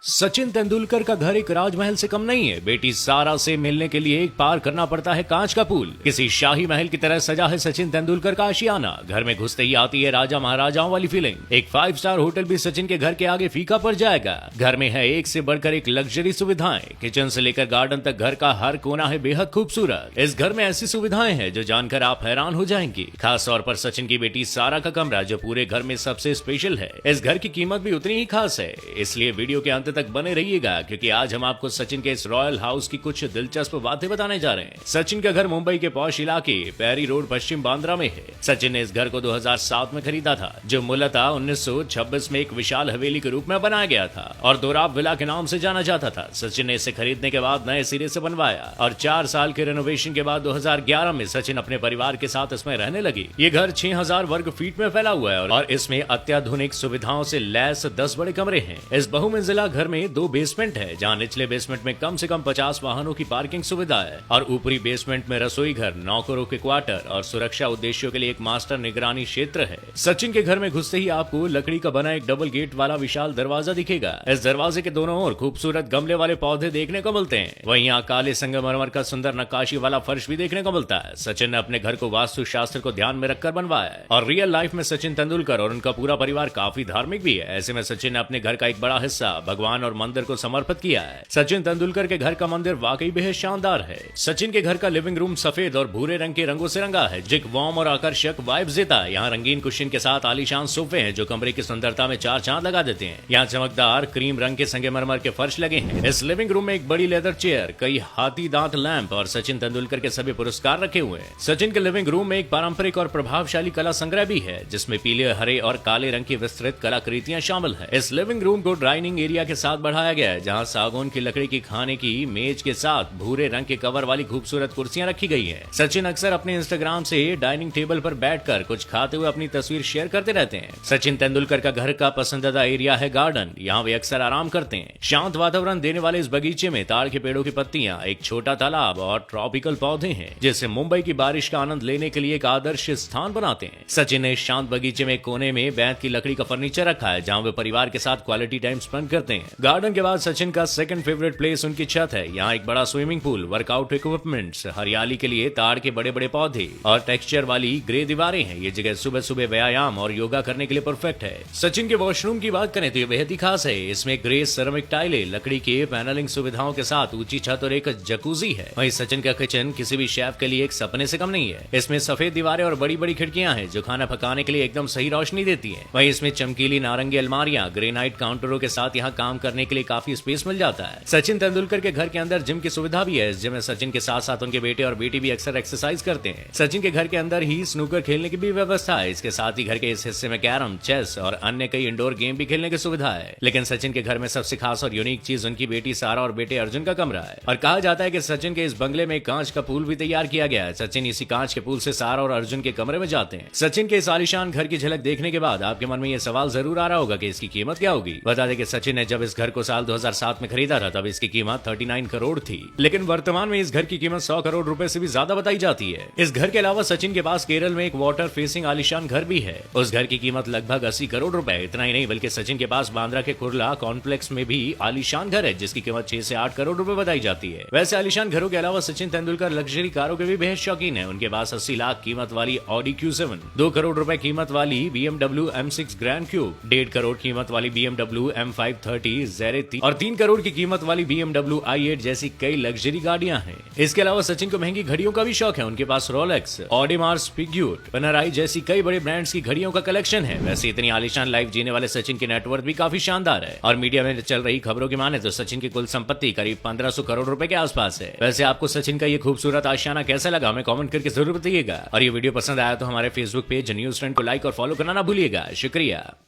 सचिन तेंदुलकर का घर एक राजमहल से कम नहीं है। बेटी सारा से मिलने के लिए एक पार करना पड़ता है कांच का पुल। किसी शाही महल की तरह सजा है सचिन तेंदुलकर का आशियाना। घर में घुसते ही आती है राजा महाराजाओं वाली फीलिंग। एक 5 स्टार होटल भी सचिन के घर के आगे फीका पड़ जाएगा। घर में है एक से बढ़कर एक लग्जरी सुविधाएं। किचन से लेकर गार्डन तक घर का हर कोना है बेहद खूबसूरत। इस घर में ऐसी सुविधाएं हैं जो जानकर आप हैरान हो जाएंगी। खास तौर पर सचिन की बेटी सारा का कमरा जो पूरे घर में सबसे स्पेशल है। इस घर की कीमत भी उतनी ही खास है, इसलिए वीडियो के अंत तक बने रहिएगा क्योंकि आज हम आपको सचिन के इस रॉयल हाउस की कुछ दिलचस्प बातें बताने जा रहे हैं। सचिन का घर मुंबई के पॉश इलाके पैरी रोड पश्चिम बांद्रा में है। सचिन ने इस घर को 2007 में खरीदा था जो मूलतः 1926 में एक विशाल हवेली के रूप में बनाया गया था और दोराब विला के नाम से जाना जाता था। सचिन ने इसे खरीदने के बाद नए सिरे से बनवाया और 4 साल के रेनोवेशन के बाद 2011 में सचिन अपने परिवार के साथ इसमें रहने लगी। ये घर 6000 वर्ग फीट में फैला हुआ है और इसमें अत्याधुनिक सुविधाओं से लैस 10 बड़े कमरे हैं। इस बहुमंजिला घर में 2 बेसमेंट है जहां निचले बेसमेंट में कम से कम 50 वाहनों की पार्किंग सुविधा है और ऊपरी बेसमेंट में रसोई घर, नौकरों के क्वार्टर और सुरक्षा उद्देश्यों के लिए एक मास्टर निगरानी क्षेत्र है। सचिन के घर में घुसते ही आपको लकड़ी का बना एक डबल गेट वाला विशाल दरवाजा दिखेगा। इस दरवाजे के दोनों ओर खूबसूरत गमले वाले पौधे देखने को मिलते हैं। वहीं यहाँ काले संगमरमर का सुंदर नक्काशी वाला फर्श भी देखने को मिलता है। सचिन ने अपने घर को वास्तु शास्त्र को ध्यान में रखकर बनवाया है और रियल लाइफ में सचिन तेंदुलकर और उनका पूरा परिवार काफी धार्मिक भी है। ऐसे में सचिन ने अपने घर का एक बड़ा हिस्सा भगवान और मंदिर को समर्पित किया है। सचिन तेंदुलकर के घर का मंदिर वाकई बेहद शानदार है। सचिन के घर का लिविंग रूम सफेद और भूरे रंग के रंगों से रंगा है जो वार्म और आकर्षक वाइब्स देता है। यहाँ रंगीन कुशन के साथ आलीशान सोफे हैं जो कमरे की सुंदरता में 4 चांद लगा देते हैं। यहाँ चमकदार क्रीम रंग के संगमरमर के फर्श लगे हैं। इस लिविंग रूम में एक बड़ी लेदर चेयर, कई हाथी दांत लैंप और सचिन तेंदुलकर के सभी पुरस्कार रखे हुए हैं। सचिन के लिविंग रूम में एक पारंपरिक और प्रभावशाली कला संग्रह भी है जिसमें पीले, हरे और काले रंग की विस्तृत कलाकृतियां शामिल है। इस लिविंग रूम को डाइनिंग एरिया के साथ बढ़ाया गया है जहाँ सागौन की लकड़ी की खाने की मेज के साथ भूरे रंग के कवर वाली खूबसूरत कुर्सियां रखी गई हैं। सचिन अक्सर अपने इंस्टाग्राम से डाइनिंग टेबल पर बैठकर कुछ खाते हुए अपनी तस्वीर शेयर करते रहते हैं। सचिन तेंदुलकर का घर का पसंदीदा एरिया है गार्डन। यहाँ वे अक्सर आराम करते हैं। शांत वातावरण देने वाले इस बगीचे में ताड़ के पेड़ों की पत्तियां, एक छोटा तालाब और ट्रॉपिकल पौधे हैं जिससे मुंबई की बारिश का आनंद लेने के लिए एक आदर्श स्थान बनाते हैं। सचिन ने शांत बगीचे में कोने में बैंत की लकड़ी का फर्नीचर रखा है जहाँ वे परिवार के साथ क्वालिटी टाइम स्पेंड करते हैं। गार्डन के बाद सचिन का सेकंड फेवरेट प्लेस उनकी छत है। यहाँ एक बड़ा स्विमिंग पूल, वर्कआउट इक्विपमेंट्स, हरियाली के लिए ताड़ के बड़े बड़े पौधे और टेक्सचर वाली ग्रे दीवारें हैं। ये जगह सुबह सुबह व्यायाम और योगा करने के लिए परफेक्ट है। सचिन के वॉशरूम की बात करें तो ये बेहद ही खास है। इसमें ग्रे सेरेमिक टाइलें, लकड़ी के पैनलिंग सुविधाओं के साथ ऊंची छत और एक जकूजी है। वहीं सचिन का किचन किसी भी शेफ के लिए एक सपने से कम नहीं है। इसमें सफेद दीवारें और बड़ी बड़ी खिड़कियां हैं जो खाना पकाने के लिए एकदम सही रोशनी देती है। वहीं इसमें चमकीली नारंगी अलमारियां, ग्रेनाइट काउंटरों के साथ यहाँ काम करने के लिए काफी स्पेस मिल जाता है। सचिन तेंदुलकर के घर के अंदर जिम की सुविधा भी है। इस जिम में सचिन के साथ साथ उनके बेटे और बेटी भी अक्सर एक्सरसाइज करते हैं। सचिन के घर के अंदर ही स्नूकर खेलने की भी व्यवस्था है। इसके साथ ही घर के इस हिस्से में कैरम, चेस और अन्य कई इंडोर गेम भी खेलने की सुविधा है। लेकिन सचिन के घर में सबसे खास और यूनिक चीज उनकी बेटी सारा और बेटे अर्जुन का कमरा है और कहा जाता है कि सचिन के इस बंगले में कांच का पूल भी तैयार किया गया है। सचिन इसी कांच के पूल से सारा और अर्जुन के कमरे में जाते हैं। सचिन के इस आलीशान घर की झलक देखने के बाद आपके मन में यह सवाल जरूर आ रहा होगा कि इसकी कीमत क्या होगी। बता दें कि सचिन ने जब इस घर को साल 2007 में खरीदा था तब इसकी कीमत 39 करोड़ थी, लेकिन वर्तमान में इस घर की कीमत 100 करोड़ रुपए से भी ज्यादा बताई जाती है। इस घर के अलावा सचिन के पास केरल में एक वाटर फेसिंग आलीशान घर भी है। उस घर की कीमत लगभग 80 करोड़ रुपए। इतना ही नहीं बल्कि सचिन के पास बांद्रा के कुर्ला कॉम्प्लेक्स में भी आलीशान घर है जिसकी कीमत 6 से 8 करोड़ रुपए बताई जाती है। वैसे आलीशान घरों के अलावा सचिन तेंदुलकर लग्जरी कारों के भी बेहद शौकीन है। उनके पास 80 लाख कीमत वाली ऑडी Q7, 2 करोड़ रुपए कीमत वाली BMW M6 grand cube, 1.5 crore कीमत वाली BMW M530 Zere और 3 करोड़ की कीमत वाली BMW i8 जैसी कई लग्जरी गाड़ियां हैं। इसके अलावा सचिन को महंगी घड़ियों का भी शौक है। उनके पास रोलेक्स, ऑडिमार्स, पिग्यूट, पेनराई जैसी कई बड़े ब्रांड्स की घड़ियों का कलेक्शन है। वैसे इतनी आलीशान लाइफ जीने वाले सचिन की नेटवर्थ भी काफी शानदार है और मीडिया में चल रही खबरों की माने तो सचिन की कुल संपत्ति करीब 1500 करोड़ रुपए के आसपास है। वैसे आपको सचिन का ये खूबसूरत आशियाना कैसा लगा हमें कमेंट करके जरूर बताइएगा और ये वीडियो पसंद आया तो हमारे फेसबुक पेज न्यूज़ ट्रेंड को लाइक और फॉलो करना ना भूलिएगा। शुक्रिया।